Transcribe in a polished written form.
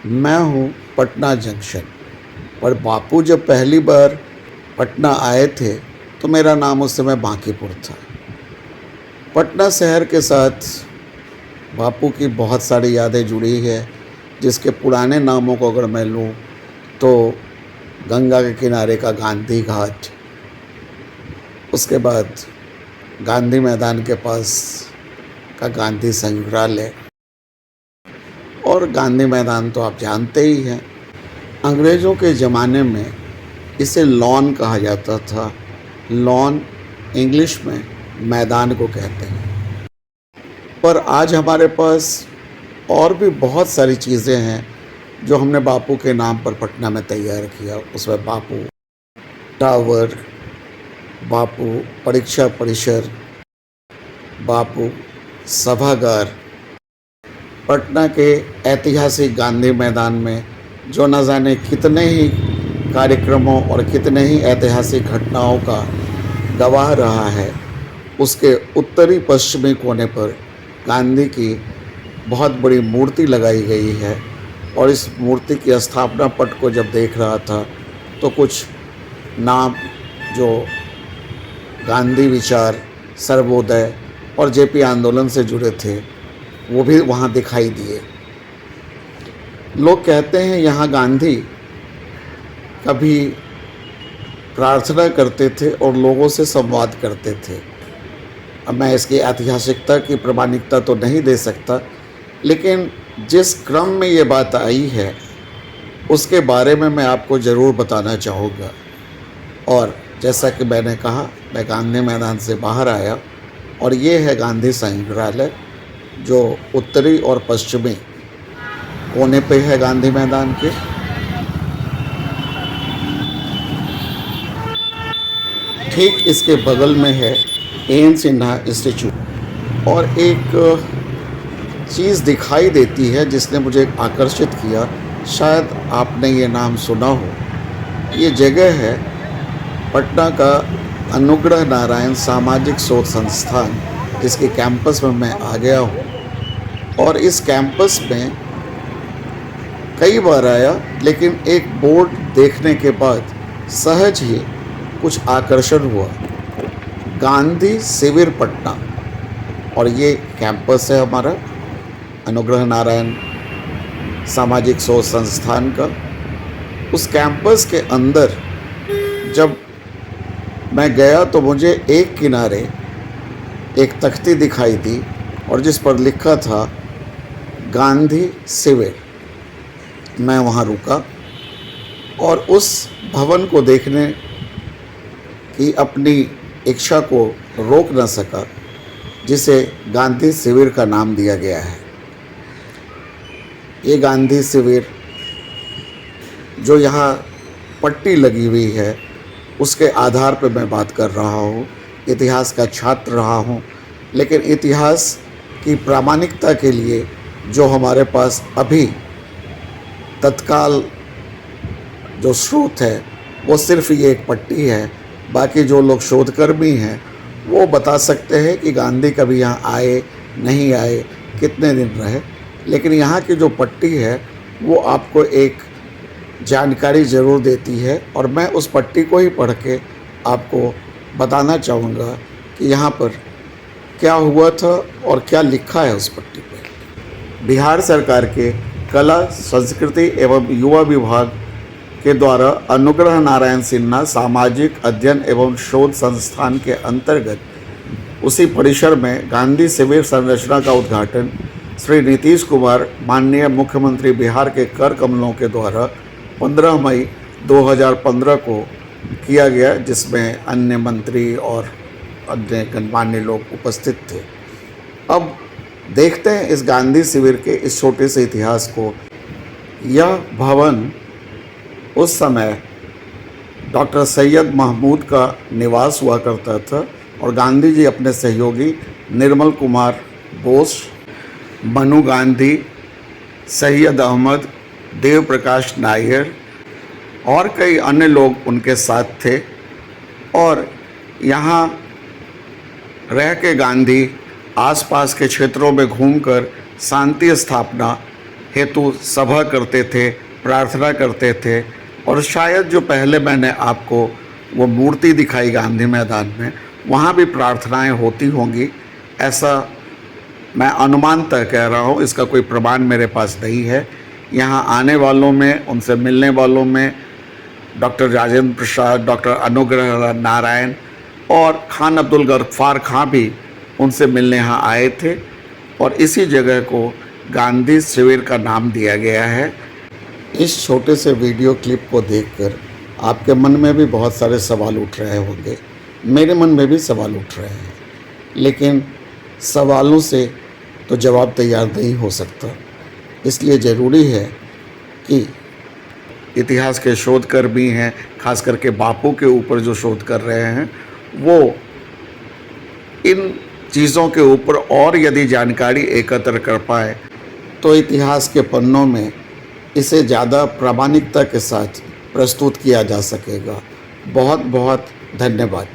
मैं हूँ पटना जंक्शन। पर बापू जब पहली बार पटना आए थे तो मेरा नाम उस समय बांकीपुर था। पटना शहर के साथ बापू की बहुत सारी यादें जुड़ी है, जिसके पुराने नामों को अगर मैं लूँ तो गंगा के किनारे का गांधी घाट, उसके बाद गांधी मैदान के पास का गांधी संग्रहालय, और गांधी मैदान तो आप जानते ही हैं। अंग्रेज़ों के ज़माने में इसे लॉन कहा जाता था। लॉन इंग्लिश में मैदान को कहते हैं। पर आज हमारे पास और भी बहुत सारी चीज़ें हैं जो हमने बापू के नाम पर पटना में तैयार किया। उसमें बापू टावर, बापू परीक्षा परिसर, बापू सभागार, पटना के ऐतिहासिक गांधी मैदान में जो न जाने कितने ही कार्यक्रमों और कितने ही ऐतिहासिक घटनाओं का गवाह रहा है, उसके उत्तरी पश्चिमी कोने पर गांधी की बहुत बड़ी मूर्ति लगाई गई है। और इस मूर्ति की स्थापना पट को जब देख रहा था तो कुछ नाम जो गांधी विचार, सर्वोदय और जेपी आंदोलन से जुड़े थे वो भी वहाँ दिखाई दिए। लोग कहते हैं यहाँ गांधी कभी प्रार्थना करते थे और लोगों से संवाद करते थे। अब मैं इसकी ऐतिहासिकता की प्रामाणिकता तो नहीं दे सकता, लेकिन जिस क्रम में ये बात आई है उसके बारे में मैं आपको ज़रूर बताना चाहूँगा। और जैसा कि मैंने कहा, मैं गांधी मैदान से बाहर आया और ये है गांधी संग्रहालय, जो उत्तरी और पश्चिमी कोने पे है गांधी मैदान के। ठीक इसके बगल में है एन सिन्हा इंस्टीट्यूट। और एक चीज़ दिखाई देती है जिसने मुझे आकर्षित किया, शायद आपने ये नाम सुना हो। ये जगह है पटना का अनुग्रह नारायण सामाजिक शोध संस्थान, जिसके कैंपस में मैं आ गया हूँ। और इस कैंपस में कई बार आया, लेकिन एक बोर्ड देखने के बाद सहज ही कुछ आकर्षण हुआ, गांधी शिविर पटना। और ये कैंपस है हमारा अनुग्रह नारायण सामाजिक शोध संस्थान का। उस कैंपस के अंदर जब मैं गया तो मुझे एक किनारे एक तख्ती दिखाई दी और जिस पर लिखा था गांधी शिविर। मैं वहाँ रुका और उस भवन को देखने की अपनी इच्छा को रोक न सका, जिसे गांधी शिविर का नाम दिया गया है। ये गांधी शिविर जो यहाँ पट्टी लगी हुई है, उसके आधार पर मैं बात कर रहा हूँ। इतिहास का छात्र रहा हूँ, लेकिन इतिहास की प्रामाणिकता के लिए जो हमारे पास अभी तत्काल जो स्रोत है वो सिर्फ ये एक पट्टी है। बाकी जो लोग शोधकर्मी हैं वो बता सकते हैं कि गांधी कभी यहाँ आए, नहीं आए, कितने दिन रहे। लेकिन यहाँ की जो पट्टी है वो आपको एक जानकारी ज़रूर देती है, और मैं उस पट्टी को ही पढ़ के आपको बताना चाहूँगा कि यहाँ पर क्या हुआ था और क्या लिखा है उस पट्टी पर। बिहार सरकार के कला, संस्कृति एवं युवा विभाग के द्वारा अनुग्रह नारायण सिन्हा सामाजिक अध्ययन एवं शोध संस्थान के अंतर्गत उसी परिसर में गांधी शिविर संरचना का उद्घाटन श्री नीतीश कुमार, माननीय मुख्यमंत्री बिहार के कर कमलों के द्वारा 15 मई 2015 को किया गया, जिसमें अन्य मंत्री और अन्य गणमान्य लोग उपस्थित थे। अब देखते हैं इस गांधी शिविर के इस छोटे से इतिहास को। यह भवन उस समय डॉक्टर सैयद महमूद का निवास हुआ करता था, और गांधी जी अपने सहयोगी निर्मल कुमार बोस, मनु गांधी, सैयद अहमद, देव प्रकाश नायर और कई अन्य लोग उनके साथ थे। और यहाँ रह के गांधी आसपास के क्षेत्रों में घूमकर शांति स्थापना हेतु सभा करते थे, प्रार्थना करते थे। और शायद जो पहले मैंने आपको वो मूर्ति दिखाई गांधी मैदान में, वहाँ भी प्रार्थनाएं होती होंगी, ऐसा मैं अनुमानतः कह रहा हूँ। इसका कोई प्रमाण मेरे पास नहीं है। यहाँ आने वालों में, उनसे मिलने वालों में डॉक्टर राजेंद्र प्रसाद, डॉक्टर अनुग्रह नारायण और खान अब्दुल गफ्फार खां भी उनसे मिलने यहाँ आए थे और इसी जगह को गांधी शिविर का नाम दिया गया है। इस छोटे से वीडियो क्लिप को देखकर आपके मन में भी बहुत सारे सवाल उठ रहे होंगे, मेरे मन में भी सवाल उठ रहे हैं, लेकिन सवालों से तो जवाब तैयार नहीं हो सकता। इसलिए ज़रूरी है कि इतिहास के शोधकर्मी हैं, खास करके बापू के ऊपर जो शोध कर रहे हैं, वो इन चीज़ों के ऊपर और यदि जानकारी एकत्र कर पाए तो इतिहास के पन्नों में इसे ज़्यादा प्रामाणिकता के साथ प्रस्तुत किया जा सकेगा। बहुत बहुत धन्यवाद।